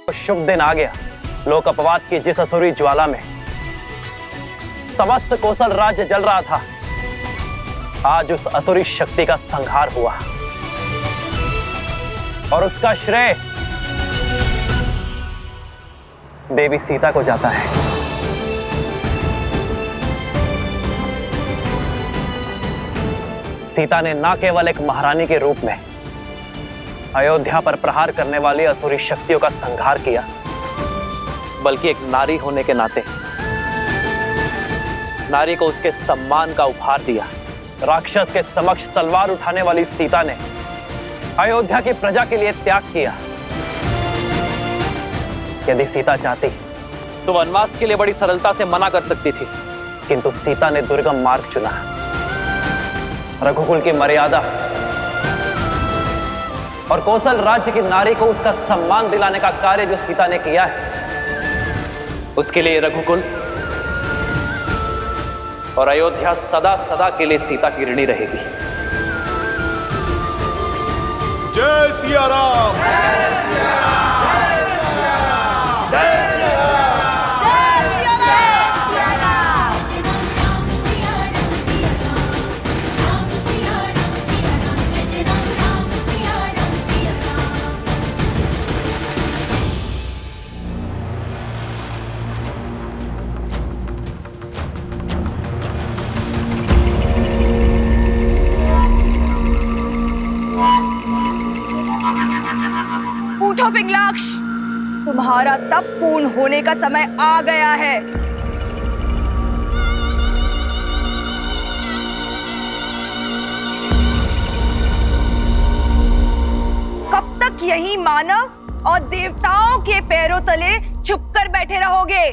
शुभ दिन आ गया। लोक अपवाद की जिस असुरी ज्वाला में समस्त कोसल राज्य जल रहा था, आज उस असुरी शक्ति का संहार हुआ और उसका श्रेय देवी सीता को जाता है। सीता ने न केवल एक महारानी के रूप में अयोध्या पर प्रहार करने वाली असुरी शक्तियों का संहार किया, बल्कि एक नारी होने के नाते नारी को उसके सम्मान का उपहार दिया। राक्षस के समक्ष तलवार उठाने वाली सीता ने अयोध्या की प्रजा के लिए त्याग किया। यदि सीता चाहती तो वनवास के लिए बड़ी सरलता से मना कर सकती थी, किंतु सीता ने दुर्गम मार्ग चुना। रघुकुल की मर्यादा और कौशल राज्य की नारी को उसका सम्मान दिलाने का कार्य जो सीता ने किया है, उसके लिए रघुकुल और अयोध्या सदा सदा के लिए सीता की ऋणी रहेगी। जय सिया राम। उठो पिंगलाक्ष, तुम्हारा तप पूर्ण होने का समय आ गया है। कब तक यही मानव और देवताओं के पैरों तले छुपकर बैठे रहोगे?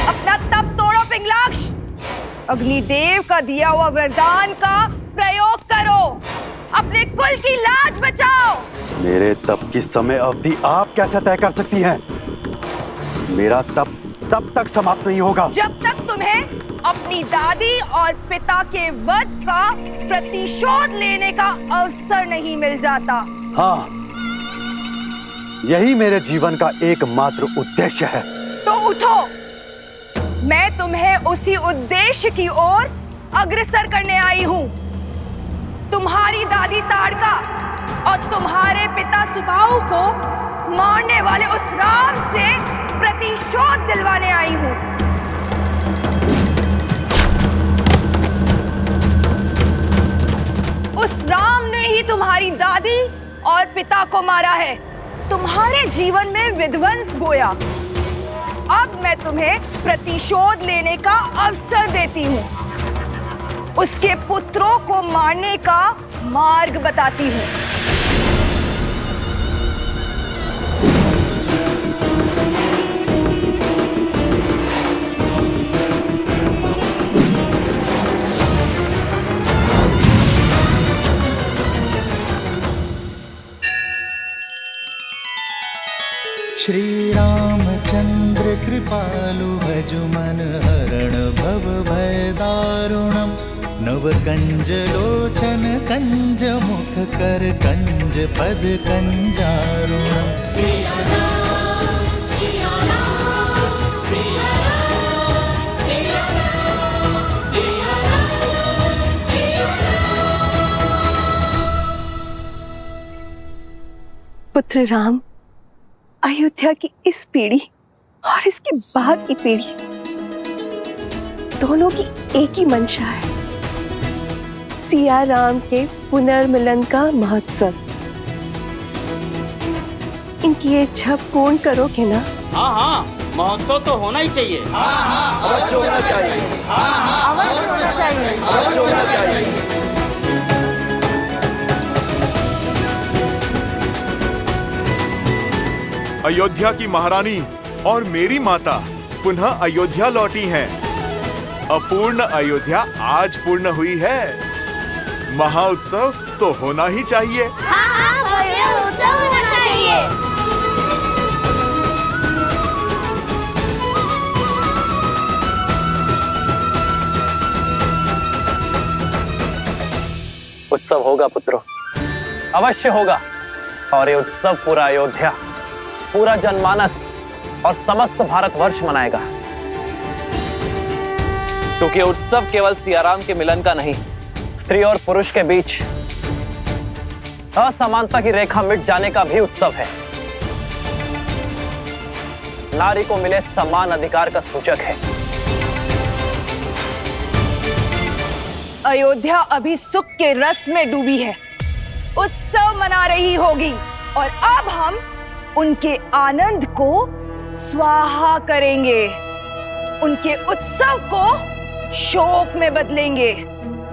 अपना तप तोड़ो पिंगलाक्ष, अग्निदेव का दिया हुआ वरदान का प्रयोग करो, अपने कुल की लाज बचाओ। मेरे तप की समय अवधि आप कैसे तय कर सकती हैं? मेरा तप तब तक समाप्त नहीं होगा जब तक तुम्हें अपनी दादी और पिता के वध का प्रतिशोध लेने का अवसर नहीं मिल जाता। हाँ, यही मेरे जीवन का एकमात्र उद्देश्य है। तो उठो, मैं तुम्हें उसी उद्देश्य की ओर अग्रसर करने आई हूँ। तुम्हारी दादी ताड़का और तुम्हारे पिता सुबाहु को मारने वाले उस राम से प्रतिशोध दिलवाने आई हूँ। उस राम ने ही तुम्हारी दादी और पिता को मारा है, तुम्हारे जीवन में विध्वंस बोया। अब मैं तुम्हें प्रतिशोध लेने का अवसर देती हूँ, उसके पुत्रों को मारने का मार्ग बताती हूँ। श्री रामचंद्र कृपालु भजु मन हरण भव भय दारुणम नव कंज लोचन कंज मुख कर कंज पद कंजारुणम। सिया राम, सिया राम, सिया राम, सिया राम, सिया राम, सिया राम। पुत्र राम, अयोध्या की इस पीढ़ी और इसके बाद की पीढ़ी दोनों की एक ही मंशा है, सिया राम के पुनर्मिलन का महोत्सव। इनकी ये इच्छा पूर्ण करोगे ना? हाँ हाँ, महोत्सव तो होना ही चाहिए। हाँ हाँ, अवश्य होना चाहिए। हाँ हाँ, अवश्य होना चाहिए। अवश्य होना चाहिए। अयोध्या की महारानी और मेरी माता पुनः अयोध्या लौटी हैं। अपूर्ण अयोध्या आज पूर्ण हुई है। महाउत्सव तो होना ही चाहिए। हाँ हाँ, भव्य उत्सव होना चाहिए। उत्सव होगा पुत्रों, अवश्य होगा। और ये उत्सव पूरा अयोध्या, पूरा जनमानस और समस्त भारतवर्ष मनाएगा। क्योंकि ये उत्सव केवल सियाराम के मिलन का नहीं, स्त्री और पुरुष के बीच असमानता की रेखा मिट जाने का भी उत्सव है। नारी को मिले समान अधिकार का सूचक है। अयोध्या अभी सुख के रस में डूबी है, उत्सव मना रही होगी और अब हम उनके आनंद को स्वाहा करेंगे, उनके उत्सव को शोक में बदलेंगे।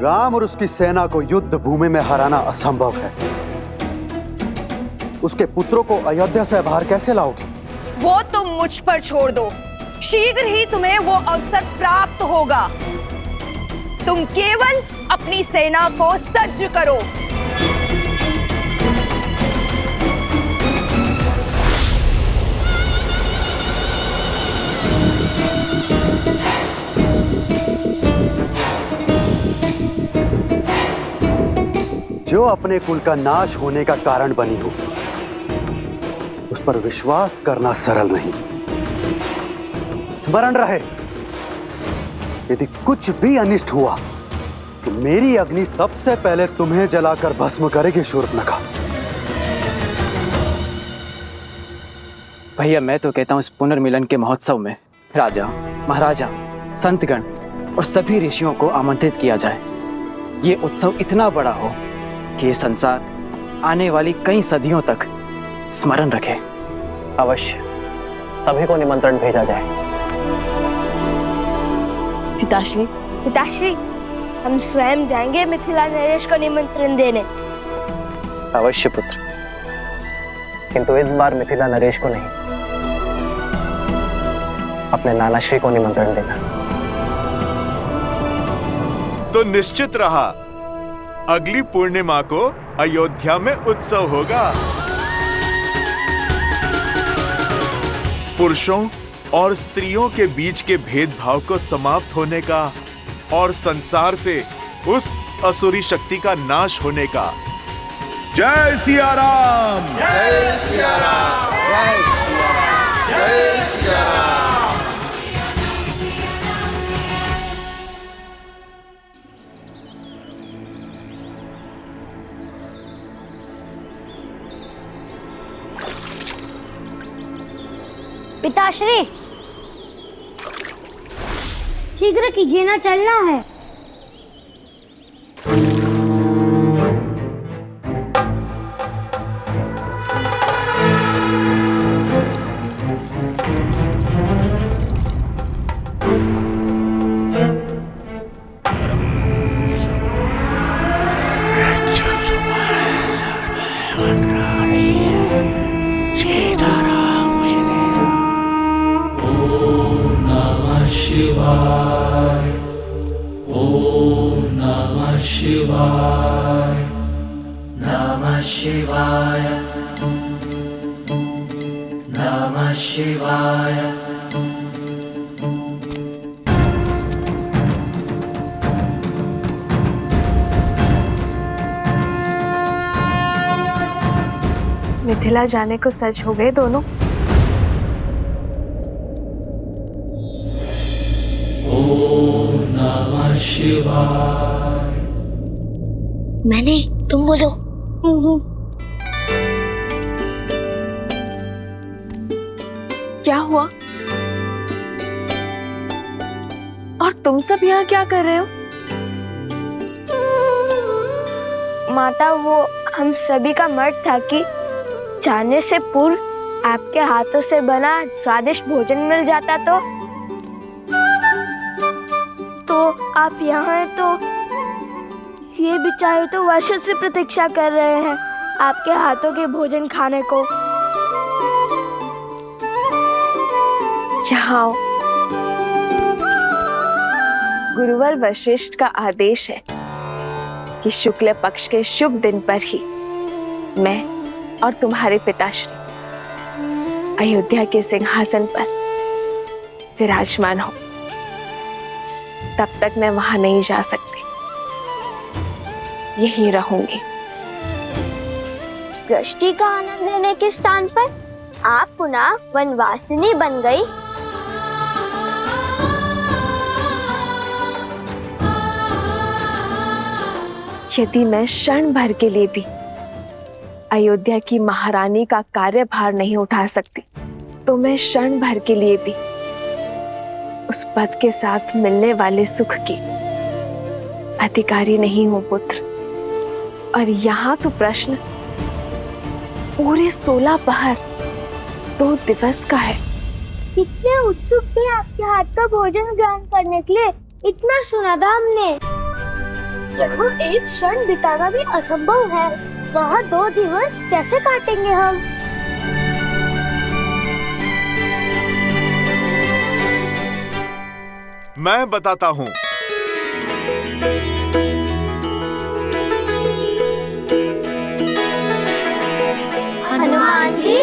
राम और उसकी सेना को युद्ध भूमि में हराना असंभव है। उसके पुत्रों को अयोध्या से बाहर कैसे लाओगी? वो तुम मुझ पर छोड़ दो, शीघ्र ही तुम्हें वो अवसर प्राप्त होगा। तुम केवल अपनी सेना को सज्ज करो। जो अपने कुल का नाश होने का कारण बनी हो, उस पर विश्वास करना सरल नहीं। स्मरण रहे, यदि कुछ भी अनिष्ट हुआ तो मेरी अग्नि सबसे पहले तुम्हें जलाकर भस्म करेगी शूर्पणखा। भैया मैं तो कहता हूं इस पुनर्मिलन के महोत्सव में राजा, महाराजा, संतगण और सभी ऋषियों को आमंत्रित किया जाए। ये उत्सव इतना बड़ा हो कि ये संसार आने वाली कई सदियों तक स्मरण रखे। अवश्य सभी को निमंत्रण भेजा जाए। पिताश्री, पिताश्री, हम स्वयं जाएंगे मिथिला नरेश को निमंत्रण देने। अवश्य पुत्र, किंतु इस बार मिथिला नरेश को नहीं, अपने नानाश्री को निमंत्रण देना। तो निश्चित रहा, अगली पूर्णिमा को अयोध्या में उत्सव होगा। पुरुषों और स्त्रियों के बीच के भेदभाव को समाप्त होने का और संसार से उस असुरी शक्ति का नाश होने का। जय सिया राम! जय सिया राम! जय सिया राम! जय सिया राम! पिताश्री, शीघ्र कीजिए ना, चलना है। मिथिला जाने को सच हो गए दोनों। ओम नमः शिवाय। मैंने, तुम बोलो। क्या हुआ? और तुम सब यहाँ क्या कर रहे हो? माता, वो हम सभी का मत था कि जाने से पूर्व आपके हाथों से बना स्वादिष्ट भोजन मिल जाता तो आप यहाँ हैं, तो ये बेचारे तो वर्षों से प्रतीक्षा कर रहे हैं आपके हाथों के भोजन खाने को। यहाँ आओ। गुरुवर वशिष्ठ का आदेश है कि शुक्ल पक्ष के शुभ दिन पर ही मैं और तुम्हारे पिताश्री अयोध्या के सिंहासन पर विराजमान हो। तब तक मैं वहां नहीं जा सकती, यहीं रहूंगी। दृष्टि का आनंद लेने के स्थान पर आप पुनः वनवासिनी बन गई। यदि मैं क्षण भर के लिए भी अयोध्या की महारानी का कार्यभार नहीं उठा सकती, तो मैं क्षण भर के लिए भी उस पद के साथ मिलने वाले सुख की अधिकारी नहीं हूं पुत्र। और यहाँ तो प्रश्न पूरे 16 पहर 2 दिवस का है। कितने उत्सुक थे आपके हाथ का भोजन ग्रहण करने के लिए। इतना सुना था हमने। जहाँ एक क्षण बिताना भी असंभव है, वहाँ 2 दिवस कैसे काटेंगे हम? मैं बताता हूँ। हनुमान जी,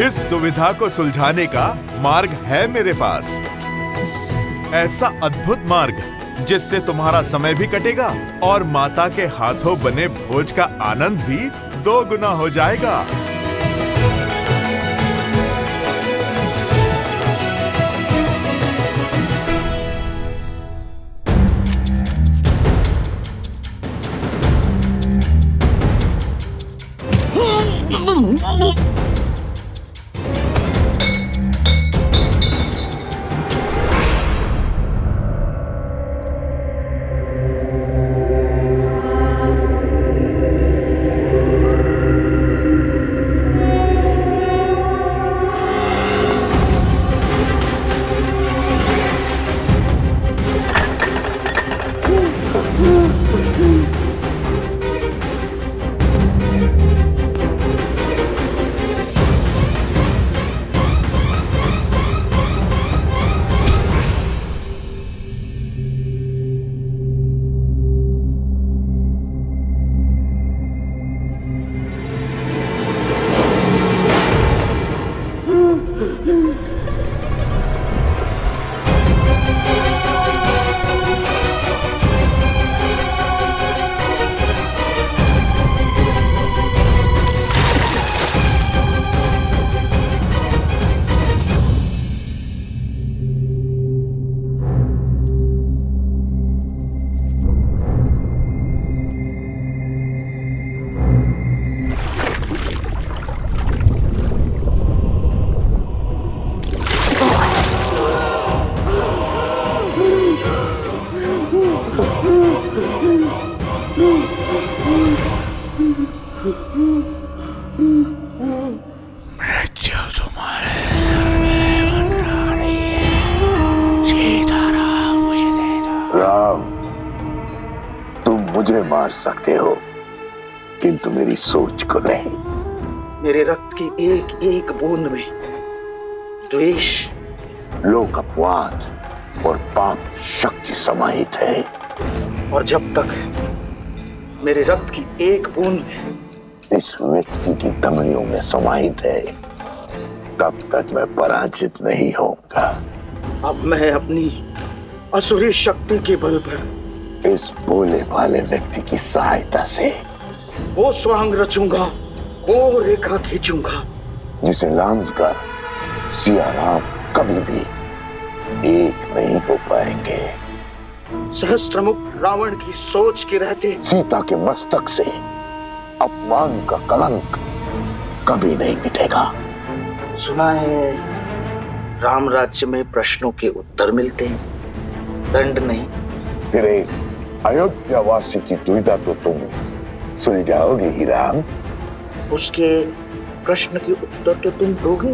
इस दुविधा को सुलझाने का मार्ग है मेरे पास। ऐसा अद्भुत मार्ग जिससे तुम्हारा समय भी कटेगा और माता के हाथों बने भोज का आनंद भी 2 गुना हो जाएगा। मुझे मार सकते हो, किंतु मेरी सोच को नहीं। मेरे रक्त की एक एक बूंद में द्वेष, लोक अपवाद और पाप शक्ति समाहित है। और जब तक मेरे रक्त की एक बूंद में इस व्यक्ति की धमनियों में समाहित है, तब तक मैं पराजित नहीं होऊंगा। अब मैं अपनी असुरी शक्ति के बल पर इस भोले भाले व्यक्ति की सहायता से वो स्वांग रचूंगा, वो रेखा खींचूंगा जिसे लांघ कर सिया राम कभी भी एक नहीं हो पाएंगे। सहस्त्रमुख रावण की सोच के रहते सीता के मस्तक से अपमान का कलंक कभी नहीं मिटेगा। सुना है राम राज्य में प्रश्नों के उत्तर मिलते हैं, दंड नहीं। फिर एक अयोध्या वासी की दुविधा तो तुम सुलझाओगे ही राम। उसके प्रश्न के उत्तर तो तुम दोगे।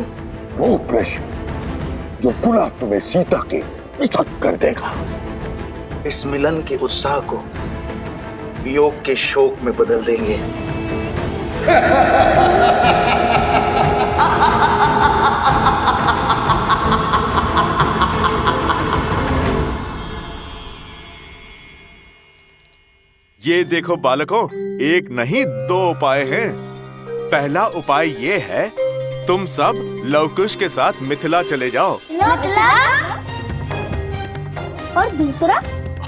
वो प्रश्न जो पुनः तुम्हें सीता के पृथक कर देगा। इस मिलन के उत्साह को वियोग के शोक में बदल देंगे। ये देखो बालकों, एक नहीं 2 उपाय हैं। पहला उपाय ये है, तुम सब लवकुश के साथ मिथिला चले जाओ।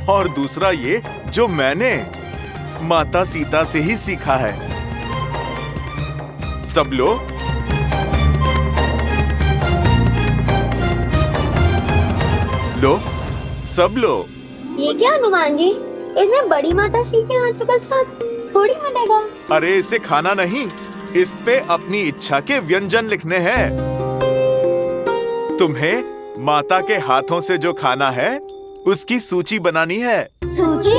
और दूसरा ये जो मैंने माता सीता से ही सीखा है। सब लो। लो, सब लो। ये क्या हनुमान जी, इसमें बड़ी माता श्री के हाथों का साथ थोड़ी मिलेगा। अरे इसे खाना नहीं, इस पे अपनी इच्छा के व्यंजन लिखने हैं। तुम्हें माता के हाथों से जो खाना है उसकी सूची बनानी है। सूची?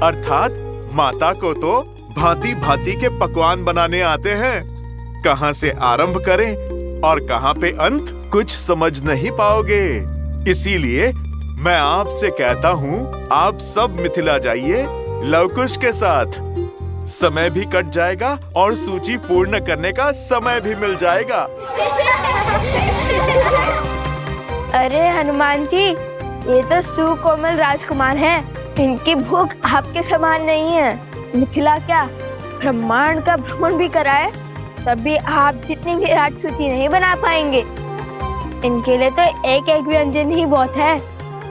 अर्थात माता को तो भांति भांति के पकवान बनाने आते हैं। कहाँ से आरंभ करें और कहाँ पे अंत, कुछ समझ नहीं पाओगे। इसीलिए मैं आपसे कहता हूँ, आप सब मिथिला जाइए लवकुश के साथ। समय भी कट जाएगा और सूची पूर्ण करने का समय भी मिल जाएगा। अरे हनुमान जी, ये तो सुकोमल राजकुमार हैं। इनकी भूख आपके समान नहीं है। मिथिला क्या, ब्रह्मांड का भ्रमण भी कराए तब भी आप जितनी विराट सूची नहीं बना पाएंगे। इनके लिए तो एक एक व्यंजन ही बहुत है।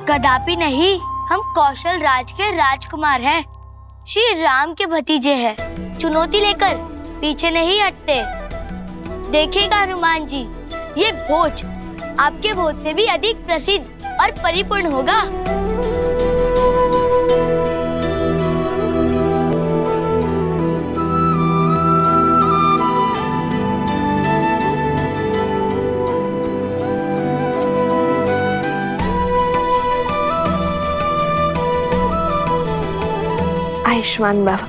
कदापि नहीं, हम कौशल राज के राजकुमार हैं, श्री राम के भतीजे हैं। चुनौती लेकर पीछे नहीं हटते। देखिएगा हनुमान जी, ये भोज आपके भोज से भी अधिक प्रसिद्ध और परिपूर्ण होगा। आयुष्मान बाबा,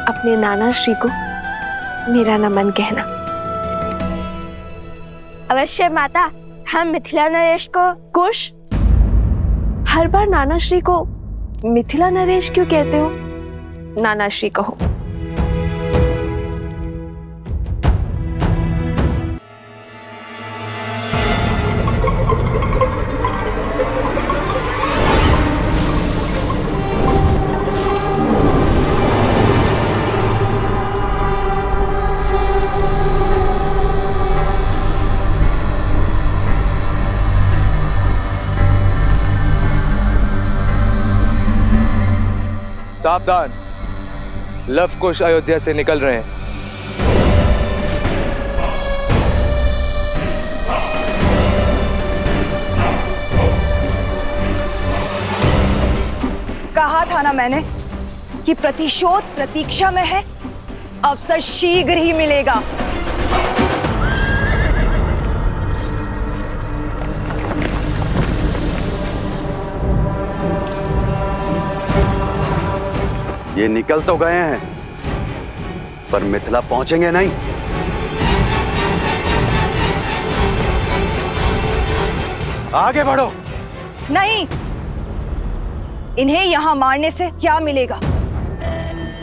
अपने नाना श्री को मेरा नमन कहना। अवश्य माता, हम मिथिला नरेश को। कुश, हर बार नाना श्री को मिथिला नरेश क्यों कहते हो? नाना श्री कहो। सावधान, लवकुश अयोध्या से निकल रहे हैं। कहा था ना मैंने कि प्रतिशोध प्रतीक्षा में है, अवसर शीघ्र ही मिलेगा। ये निकल तो गए हैं, पर मिथिला पहुंचेंगे नहीं। आगे बढ़ो। नहीं, इन्हें यहां मारने से क्या मिलेगा?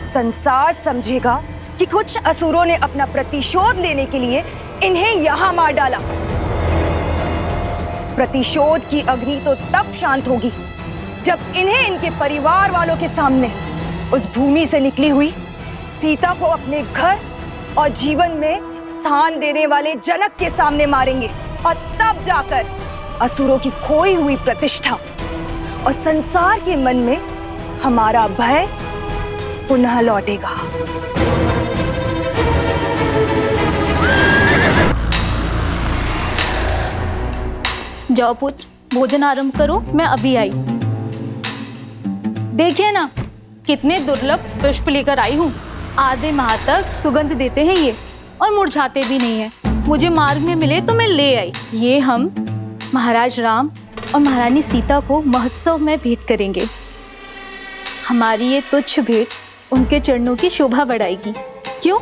संसार समझेगा कि कुछ असुरों ने अपना प्रतिशोध लेने के लिए इन्हें यहां मार डाला। प्रतिशोध की अग्नि तो तब शांत होगी जब इन्हें इनके परिवार वालों के सामने उस भूमि से निकली हुई सीता को अपने घर और जीवन में स्थान देने वाले जनक के सामने मारेंगे, और तब जाकर असुरों की खोई हुई प्रतिष्ठा और संसार के मन में हमारा भय पुनः लौटेगा। जाओ पुत्र, भोजन आरंभ करो, मैं अभी आई। देखिए ना, कितने दुर्लभ पुष्प लेकर आई हूँ। आधे माह तक सुगंध देते हैं ये, और मुरझाते भी नहीं हैं। मुझे मार्ग में मिले तो मैं ले आई। ये हम महाराज राम और महारानी सीता को महोत्सव में भेंट करेंगे। हमारी ये तुच्छ भेंट उनके चरणों की शोभा बढ़ाएगी। क्यों?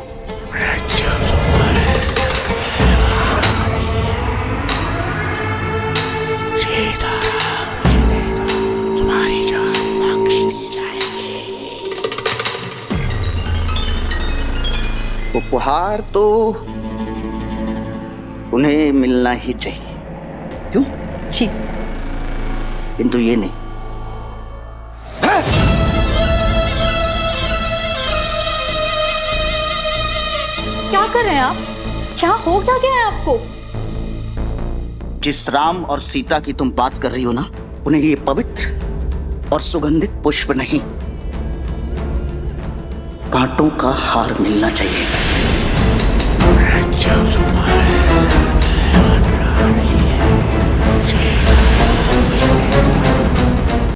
उपहार तो उन्हें मिलना ही चाहिए, क्यों? जी। किंतु ये नहीं। क्या कर रहे हैं आप? क्या हो क्या गया है आपको? जिस राम और सीता की तुम बात कर रही हो ना, उन्हें ये पवित्र और सुगंधित पुष्प नहीं, कांटों का हार मिलना चाहिए। जब तुम्हारे